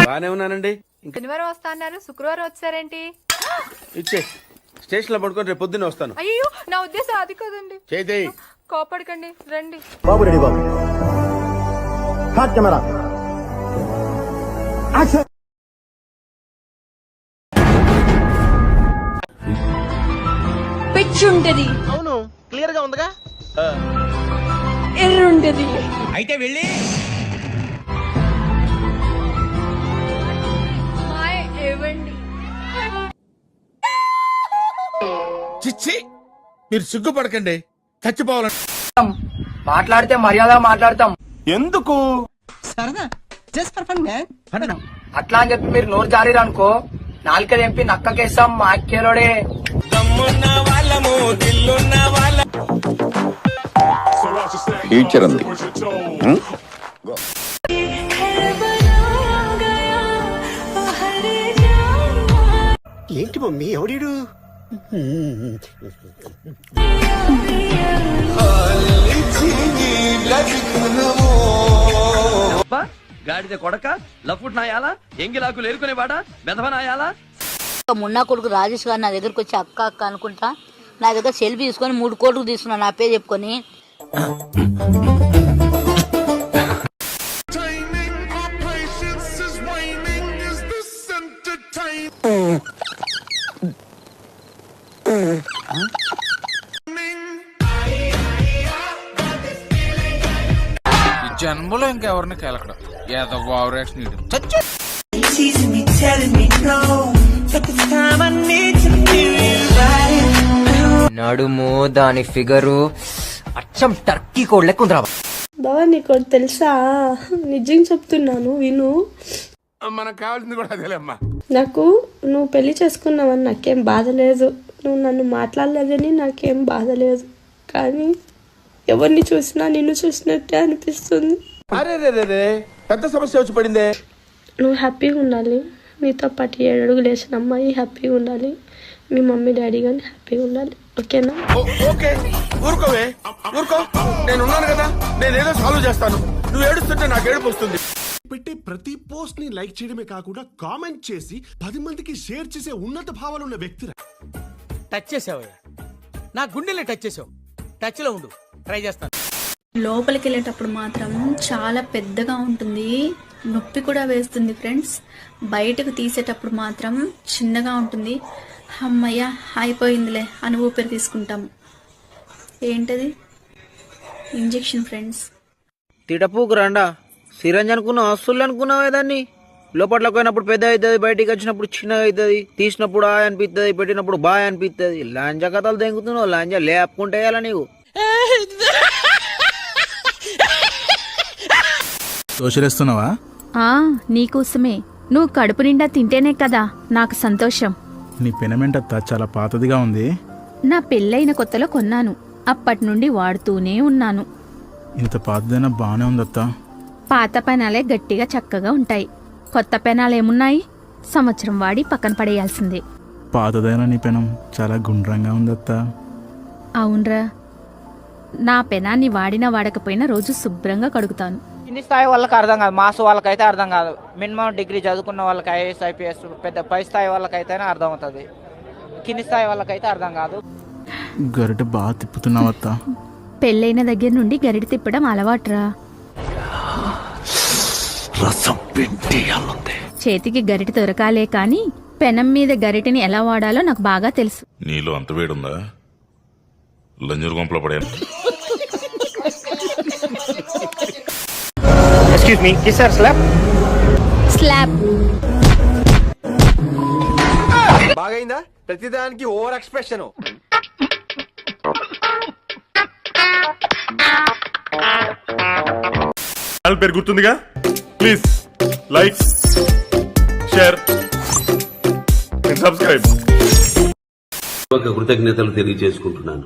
బానే ఉన్నానండి. శనివారం వస్తా అన్నారు, శుక్రవారం వచ్చారేంటి? ఇచ్చే స్టేషన్ లో పడుకొని రేపు పొద్దున్నే వస్తాను. అయ్యో నా ఉద్దేశం అది కాదండి. చేతి కోపడకండి, రండి. బాబు రెడీ బాబు. Hot camera action. పిచ్చుంటది. అవును, క్లియర్ గా ఉందిగా. ఎర్రుంటది. అయితే వెళ్ళి హాయ్ ఏవండి. చిచ్చి మీరు సిగ్గుపడకండి, చచ్చిపోవాలండి. మాట్లాడితే మర్యాద మాట్లాడతాం. ఎందుకు? సరదా జస్ట్ ఫర్ ఫన్ మ్యాన్. అట్లా అని చెప్పి మీరు నోరు జారీరనుకో, నాలుక తెంపి నక్కకేస్తాం. మా అక్కేలోడే ఫ్యూచర్ ఉంది. ఏంటి మమ్మీ ఎవడీడు? గాడిద కొడక లఫుట్ నాయాలా, ఎంగిలాకులు ఎరుకునేవాడా, బెదవ నాయాలా. మున్నా కొడుకు రాజేష్ గారు నా దగ్గరకు వచ్చి అక్క అక్క అనుకుంటా నా దగ్గర సెల్ఫీ తీసుకొని 3 కోట్లు తీసుకున్నా నా పేరు చెప్పుకొని. జన్మలో ఇంకెవరిని కెలకడం ఏదో ఓవరాక్షన్. నడుము దాని ఫిగరు అచ్చం టర్కీ కోడ్ లెక్కుందిరా. బావా నీకు తెలుసా, నిజం చెప్తున్నాను విను. మనకు కావాల్సింది కూడా అదేలేమ్మా. నాకు నువ్వు పెళ్లి చేసుకున్నావని నాకేం బాధ లేదు, నువ్వు నన్ను మాట్లాడలేదని నాకేం బాధ లేదు. కానీ ఎవరిని చూసినా నిన్ను చూసినట్టే అనిపిస్తుంది. అరే రే రే రే, పెద్ద సమస్య వచ్చి పడిందే. నువ్వు హ్యాపీగా ఉండాలి, నీతో పాటు 7 అడుగులు వేసిన అమ్మాయి హ్యాపీగా ఉండాలి, మీ మమ్మీ డాడీ కానీ హ్యాపీగా ఉండాలి. ఓకేనా? ఓకే, ఊరుకోవే, ఊరుకో. నేను ఉన్నాను కదా, నేనేదో సాల్వ్ చేస్తాను. నువ్వు ఏడుస్తుంటే నాకు ఏడుపు వస్తుంది. పెట్టే ప్రతి పోస్ట్ ని లైక్ చేయడమే కాకుండా కామెంట్ చేసి 10 మందికి షేర్ చేసే ఉన్నత భావాలు ఉన్న వ్యక్తి. టచ్ చేసావయ్యా, నా గుండెల్ని టచ్ చేసావు. టచ్ లో ఉండు, ట్రై చేస్తాను. లోపలికి వెళ్ళేటప్పుడు మాత్రం చాలా పెద్దగా ఉంటుంది, నొప్పి కూడా వేస్తుంది ఫ్రెండ్స్. బయటకు తీసేటప్పుడు మాత్రం చిన్నగా ఉంటుంది. అమ్మయ్య అయిపోయిందిలే అని ఊపిరి తీసుకుంటాము. ఏంటది? Injection friends. తిటపూకు రండా, సిరంజ్ అనుకున్నావు, అస్సులు అనుకున్నావే దాన్ని. లోపట్లోకి పోయినప్పుడు పెద్ద అవుతుంది, బయటికి వచ్చినప్పుడు చిన్నగా అవుతుంది, తీసినప్పుడు ఆ అనిపిస్తుంది, పెట్టినప్పుడు బాయ్ అనిపిస్తుంది. లాంజా కథలు తెంగుతున్నావు, లాంజా లేపుకుంటే వేయాలా నీకు. దోషలేస్తున్నావా? నీకోసమే. నువ్వు కడుపు నిండా తింటేనే కదా నాకు సంతోషం. నీ పెనమెంటత్తా చాలా పాతదిగా ఉంది. నా పెళ్ళైన కొత్తలో కొన్నాను, అప్పటి నుండి వాడుతూనే ఉన్నాను. ఇంత పాతదైనా బానే ఉందత్తా. పాత పెనాలే గట్టిగా చక్కగా ఉంటాయి, కొత్త పెనాలేమున్నాయి, సంవత్సరం వాడి పక్కన పడేయాల్సిందే. పాతదైనా నీ పెనం చాలా గుండ్రంగా ఉందత్తా. అవునరా, నా పెనాన్ని వాడినా వాడకపోయినా రోజు శుభ్రంగా కడుగుతాను. కింది స్థాయి వాళ్ళకి అర్థం కాదు, మాస్ వాళ్ళకైతే అర్థం కాదు. మినిమం డిగ్రీ చదువుకున్న వాళ్ళకి ఐఏఎస్ ఐపీఎస్ పెద్ద పై స్థాయి వాళ్ళకైతేనే అర్థం అవుతుంది, కింది స్థాయి వాళ్ళకైతే అర్థం కాదు. గరిట బాగా తిప్పుతున్నావత్తా. పెళ్ళైన దగ్గర నుండి గరిట తిప్పడం అలవాటురా. చేతికి గరిట దొరకాలే కాని పెనం మీద గరిటని ఎలా వాడాలో నాకు బాగా తెలుసు. నీలో అంత వేడుందా? లంజూరు గుంపలో పడాను. Excuse me, kiss or slap? Slap. బాగైందా? ప్రతిదానికి ఓవర్ ఎక్స్ప్రెషన్. పేరు గుర్తుందిగా? Please like, share, subscribe. కృతజ్ఞతలు తెలియజేసుకుంటున్నాను.